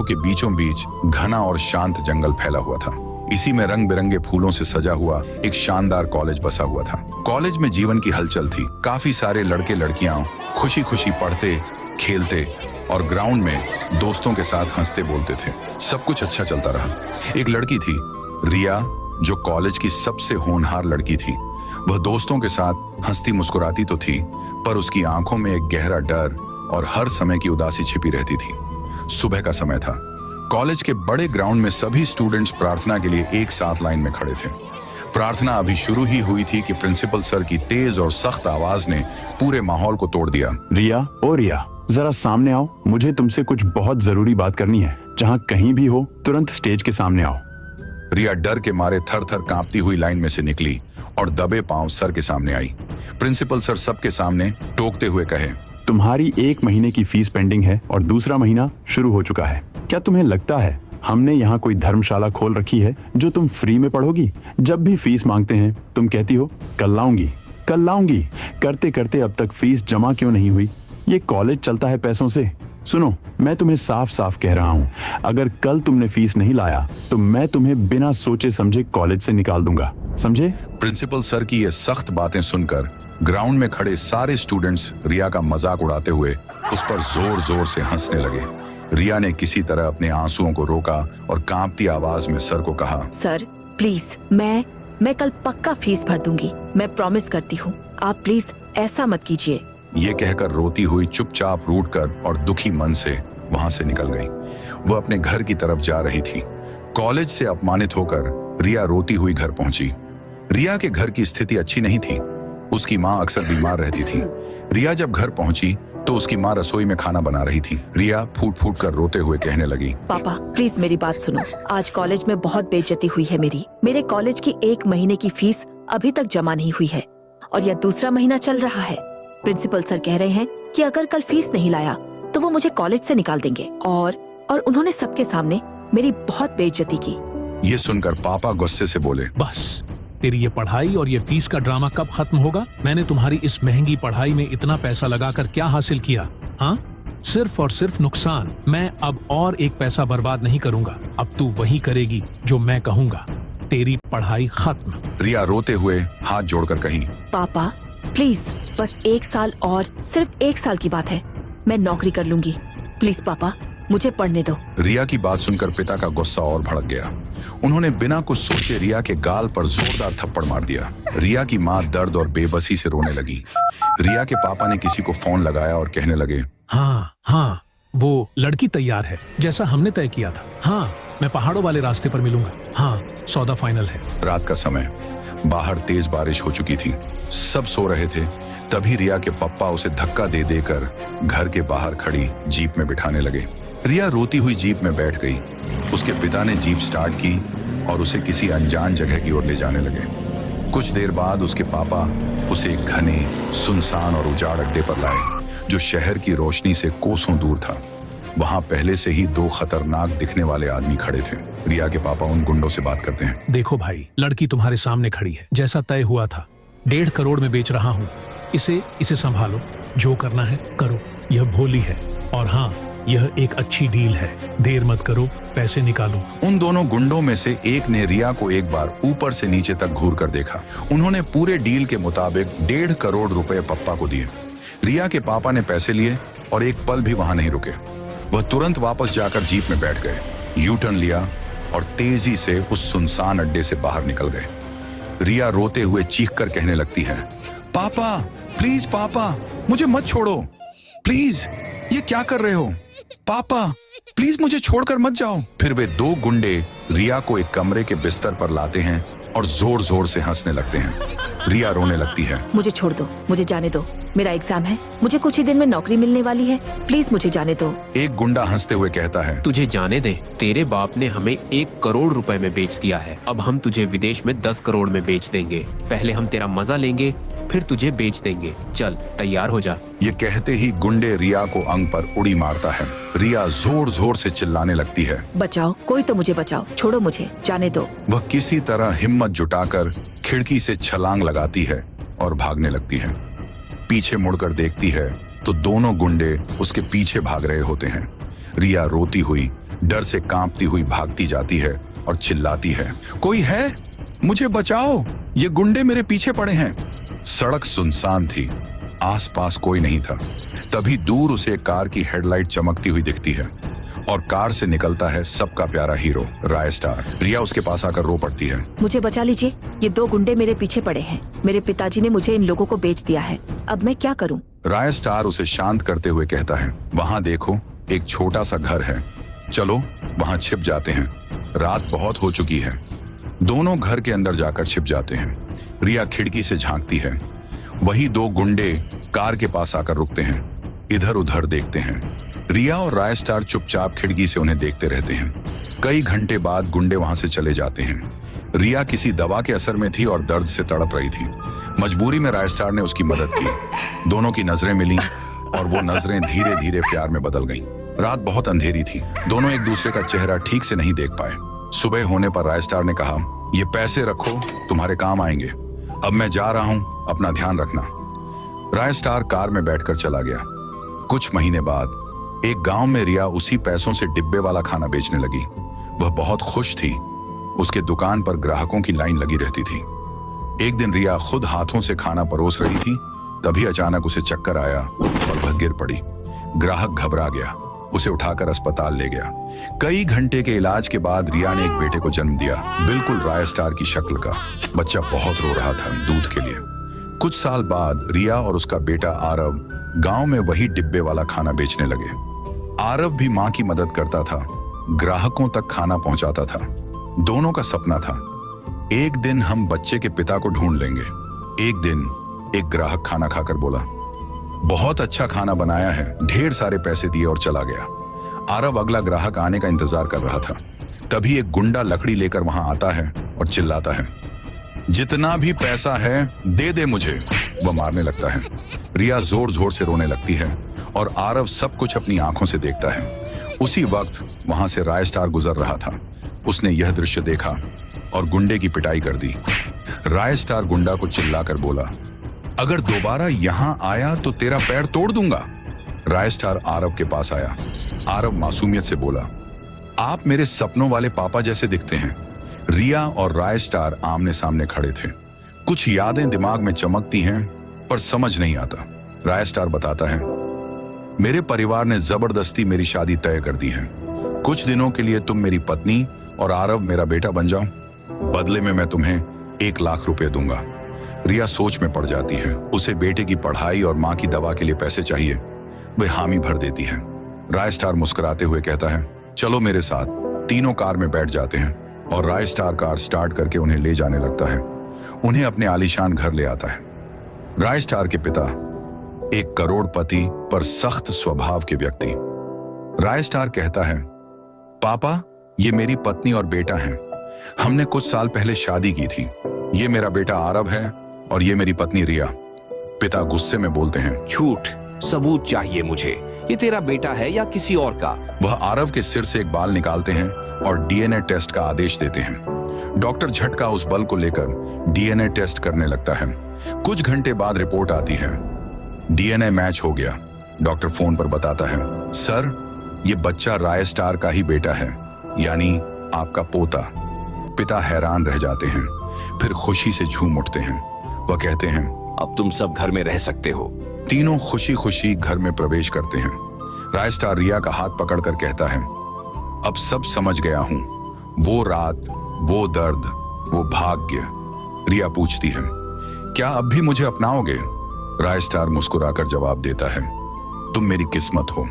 के बीचों बीच घना और शांत जंगल फैला हुआ था। इसी में रंग बिरंगे फूलों से सजा हुआ एक शानदार कॉलेज बसा हुआ था। कॉलेज में जीवन की हलचल थी। काफी सारे लड़के लड़कियां खुशी खुशी पढ़ते, खेलते और ग्राउंड में दोस्तों के साथ हंसते बोलते थे। सब कुछ अच्छा चलता रहा। एक लड़की थी, रिया, जो कॉलेज की सबसे होनहार लड़की थी। वह दोस्तों के साथ हंसती मुस्कुराती तो थी, पर उसकी आंखों में एक गहरा डर और हर समय की उदासी छिपी रहती थी। सुबह का समय था। कॉलेज के बड़े ग्राउंड में सभी स्टूडेंट्स प्रार्थना के लिए एक साथ लाइन में खड़े थे। प्रार्थना अभी शुरू ही हुई थी कि प्रिंसिपल सर की तेज और सख्त आवाज ने पूरे माहौल को तोड़ दिया। रिया, ओ रिया, जरा सामने आओ। मुझे तुमसे कुछ बहुत जरूरी बात करनी है। जहाँ कहीं भी हो, तुरंत स्टेज के सामने आओ। रिया डर के मारे थर थर कांपती हुई लाइन में से निकली और दबे पांव सर के सामने आई। प्रिंसिपल सर सबके सामने टोकते हुए कहे, तुम्हारी 1 महीने की फीस पेंडिंग है और दूसरा महीना शुरू हो चुका है। क्या तुम्हें लगता है हमने यहाँ कोई धर्मशाला खोल रखी है जो तुम फ्री में पढ़ोगी? जब भी फीस मांगते हैं तुम कहती हो कल लाऊंगी, कल लाऊंगी। करते करते अब तक फीस जमा क्यों नहीं हुई? ये कॉलेज चलता है पैसों से। सुनो, मैं तुम्हें साफ साफ कह रहा हूँ, अगर कल तुमने फीस नहीं लाया तो मैं तुम्हें बिना सोचे समझे कॉलेज से निकाल दूंगा, समझे? प्रिंसिपल सर की ये सख्त बातें सुनकर ग्राउंड में खड़े सारे स्टूडेंट्स रिया का मजाक उड़ाते हुए उस पर जोर जोर से हंसने लगे। रिया ने किसी तरह अपने आंसुओं को रोका और कांपती आवाज में सर को कहा, सर प्लीज, मैं कल पक्का फीस भर दूंगी। मैं प्रॉमिस करती हूँ, आप प्लीज ऐसा मत कीजिए। ये कहकर रोती हुई चुपचाप रूठकर और दुखी मन से वहां से निकल गई। वह अपने घर की तरफ जा रही थी। कॉलेज से अपमानित होकर रिया रोती हुई घर पहुंची। रिया के घर की स्थिति अच्छी नहीं थी। उसकी माँ अक्सर बीमार रहती थी। रिया जब घर पहुंची तो उसकी माँ रसोई में खाना बना रही थी। रिया फूट फूट कर रोते हुए कहने लगी, पापा प्लीज मेरी बात सुनो। आज कॉलेज में बहुत बेइज्जती हुई है मेरी। मेरे कॉलेज की 1 महीने की फीस अभी तक जमा नहीं हुई है और यह दूसरा महीना चल रहा है। प्रिंसिपल सर कह रहे हैं कि अगर कल फीस नहीं लाया तो वो मुझे कॉलेज से निकाल देंगे और उन्होंने सबके सामने मेरी बहुत बेइज्जती की। ये सुनकर पापा गुस्से से बोले, बस, तेरी ये पढ़ाई और ये फीस का ड्रामा कब खत्म होगा? मैंने तुम्हारी इस महंगी पढ़ाई में इतना पैसा लगाकर क्या हासिल किया? हाँ, सिर्फ और सिर्फ नुकसान। मैं अब और एक पैसा बर्बाद नहीं करूंगा। अब तू वही करेगी जो मैं कहूँगा। तेरी पढ़ाई खत्म। रिया रोते हुए हाथ जोड़कर कही, पापा प्लीज, बस 1 साल और, सिर्फ 1 साल की बात है। मैं नौकरी कर लूंगी। प्लीज पापा, मुझे पढ़ने दो। रिया की बात सुनकर पिता का गुस्सा और भड़क गया। उन्होंने बिना कुछ सोचे रिया के गाल पर जोरदार थप्पड़ मार दिया। रिया की माँ दर्द और बेबसी से रोने लगी। रिया के पापा ने किसी को फोन लगाया और कहने लगे, हाँ, वो लड़की तैयार है जैसा हमने तय किया था। हाँ, मैं पहाड़ों वाले रास्ते पर मिलूंगा। हाँ, सौदा फाइनल है। रात का समय, बाहर तेज बारिश हो चुकी थी। सब सो रहे थे। तभी रिया के पप्पा उसे धक्का दे देकर घर के बाहर खड़ी जीप में बिठाने लगे। रिया रोती हुई जीप में बैठ गई। उसके पिता ने जीप स्टार्ट की और उसे किसी अनजान जगह की ओर ले जाने लगे। कुछ देर बाद उसके पापा उसे एक घने, सुनसान और उजाड़ अड्डे पर लाए, जो शहर की रोशनी से कोसों दूर था। वहां पहले से ही 2 खतरनाक दिखने वाले आदमी खड़े थे। रिया के पापा उन गुंडों से बात करते हैं, देखो भाई, लड़की तुम्हारे सामने खड़ी है। जैसा तय हुआ था, 1.5 करोड़ में बेच रहा हूँ। इसे संभालो, जो करना है करो। यह भोली है और हाँ, यह एक अच्छी डील है। देर मत करो, पैसे निकालो। उन दोनों गुंडों में से एक ने रिया को एक बार ऊपर से नीचे तक घूर कर देखा। उन्होंने पूरे डील के मुताबिक 1.5 करोड़ रुपए पप्पा को दिए। रिया के पापा ने पैसे लिए और एक पल भी वहां नहीं रुके। वह तुरंत वापस जाकर जीप में बैठ गए, यू टर्न लिया और तेजी से उस सुनसान अड्डे से बाहर निकल गए। रिया रोते हुए चीख कर कहने लगती है, पापा प्लीज, पापा मुझे मत छोड़ो, प्लीज, ये क्या कर रहे हो? पापा प्लीज मुझे छोड़कर मत जाओ। फिर वे 2 गुंडे रिया को एक कमरे के बिस्तर पर लाते हैं और जोर जोर से हंसने लगते हैं। रिया रोने लगती है, मुझे छोड़ दो, मुझे जाने दो। मेरा एग्जाम है, मुझे कुछ ही दिन में नौकरी मिलने वाली है। प्लीज मुझे जाने दो। एक गुंडा हंसते हुए कहता है, तुझे जाने दे। तेरे बाप ने हमें 1 करोड़ रुपए में बेच दिया है। अब हम तुझे विदेश में 10 करोड़ में बेच देंगे। पहले हम तेरा मजा लेंगे, फिर तुझे बेच देंगे। चल तैयार हो जा। ये कहते ही गुंडे रिया को अंग पर उड़ी मारता है। रिया जोर जोर से चिल्लाने लगती है, बचाओ, कोई तो मुझे बचाओ, छोड़ो मुझे, जाने दो। वह किसी तरह हिम्मत जुटाकर खिड़की से छलांग लगाती है और भागने लगती है। पीछे मुड़कर देखती है तो दोनों गुंडे उसके पीछे भाग रहे होते हैं। रिया रोती हुई डर से कांपती हुई भागती जाती है और चिल्लाती है, कोई है? मुझे बचाओ, ये गुंडे मेरे पीछे पड़े हैं। सड़क सुनसान थी, आसपास कोई नहीं था। तभी दूर उसे एक कार की हेडलाइट चमकती हुई दिखती है और कार से निकलता है सबका प्यारा हीरो राय स्टार। रिया उसके पास आकर रो पड़ती है। मुझे बचा लीजिए, ये 2 गुंडे मेरे पीछे पड़े हैं। मेरे पिताजी ने मुझे इन लोगों को बेच दिया है, अब मैं क्या करूं? राय स्टार उसे शांत करते हुए कहता है, वहां देखो, एक छोटा सा घर है, चलो वहां छिप जाते हैं, रात बहुत हो चुकी है। दोनों घर के अंदर जाकर छिप जाते हैं। रिया खिड़की से झांकती है। वही 2 गुंडे कार के पास आकर रुकते हैं, इधर उधर देखते हैं। रिया और राय स्टार चुपचाप खिड़की से उन्हें देखते रहते हैं। कई घंटे बाद गुंडे वहां से चले जाते हैं। रिया किसी दवा के असर में थी और दर्द से तड़प रही थी। मजबूरी में राय स्टार ने उसकी मदद की। दोनों की नजरें मिली और वो नजरें धीरे धीरे प्यार में बदल गईं। रात बहुत अंधेरी थी, दोनों एक दूसरे का चेहरा ठीक से नहीं देख पाए। सुबह होने पर राय स्टार ने कहा, ये पैसे रखो, तुम्हारे काम आएंगे। अब मैं जा रहा हूं, अपना ध्यान रखना। राय स्टार कार में बैठकर चला गया। कुछ महीने बाद एक गांव में रिया उसी पैसों से डिब्बे वाला खाना बेचने लगी। वह बहुत खुश थी। उसके दुकान पर ग्राहकों की लाइन लगी रहती थी। एक दिन रिया खुद हाथों से खाना परोस रही थी, तभी अचानक उसे चक्कर आया और वह गिर पड़ी। ग्राहक घबरा गया, उसे उठाकर अस्पताल ले गया। कई घंटे के इलाज के बाद रिया ने एक बेटे को जन्म दिया, बिल्कुल राय स्टार की शक्ल का। बच्चा बहुत रो रहा था दूध के लिए। कुछ साल बाद रिया और उसका बेटा आरव गांव में वही डिब्बे वाला खाना बेचने लगे। आरव भी मां की मदद करता था, ग्राहकों तक खाना पहुंचाता था। दोनों का सपना था, एक दिन हम बच्चे के पिता को ढूंढ लेंगे। एक दिन एक ग्राहक खाना खाकर बोला, बहुत अच्छा खाना बनाया है। ढेर सारे पैसे दिए और चला गया। आरव अगला ग्राहक आने का इंतजार कर रहा था। तभी एक गुंडा लकड़ी लेकर वहां आता है और चिल्लाता है, जितना भी पैसा है दे दे मुझे। वह मारने लगता है। रिया जोर जोर से रोने लगती है और आरव सब कुछ अपनी आंखों से देखता है। उसी वक्त वहां से राय स्टार गुजर रहा था। उसने यह दृश्य देखा और गुंडे की पिटाई कर दी। राय स्टार गुंडा को चिल्लाकर बोला, अगर दोबारा यहां आया तो तेरा पैर तोड़ दूंगा। राय स्टार आरव के पास आया। आरव मासूमियत से बोला, आप मेरे सपनों वाले पापा जैसे दिखते हैं। रिया और राय स्टार आमने सामने खड़े थे। कुछ यादें दिमाग में चमकती हैं पर समझ नहीं आता। राय स्टार बताता है, मेरे परिवार ने जबरदस्ती मेरी शादी तय कर दी है। कुछ दिनों के लिए तुम मेरी पत्नी और आरव मेरा बेटा बन जाओ, बदले में मैं तुम्हें 1 लाख रुपए दूंगा। रिया सोच में पड़ जाती है। उसे बेटे की पढ़ाई और मां की दवा के लिए पैसे चाहिए। वह हामी भर देती है। राय स्टार मुस्कुराते हुए कहता है, चलो मेरे साथ। तीनों कार में बैठ जाते हैं और राय स्टार कार स्टार्ट करके उन्हें ले जाने लगता है। उन्हें अपने आलीशान घर ले आता है। राय स्टार के पिता एक करोड़पति पर सख्त स्वभाव के व्यक्ति। राय स्टार कहता है, पापा ये मेरी पत्नी और बेटा हैं। हमने कुछ साल पहले शादी की थी। ये मेरा बेटा आरव है और ये मेरी पत्नी रिया। पिता गुस्से में बोलते हैं, झूठ, सबूत चाहिए मुझे। ये तेरा बेटा है या किसी और का? वह आरव के सिर से एक बाल निकालते हैं और डीएनए टेस्ट का आदेश देते हैं। डॉक्टर झटका उस बल को लेकर डीएनए टेस्ट करने लगता है। कुछ घंटे बाद रिपोर्ट आती है, डीएनए मैच हो गया। डॉक्टर फोन पर बताता है, सर ये बच्चा राय स्टार का ही बेटा है, यानी आपका पोता। पिता हैरान रह जाते हैं, फिर खुशी से झूम उठते हैं। वह कहते हैं, अब तुम सब घर में रह सकते हो। तीनों खुशी खुशी घर में प्रवेश करते हैं। राय स्टार रिया का हाथ पकड़कर कहता है, अब सब समझ गया हूं। वो रात, वो दर्द, वो भाग्य। रिया पूछती है, क्या अब भी मुझे अपनाओगे? राय स्टार मुस्कुराकर जवाब देता है, तुम मेरी किस्मत हो।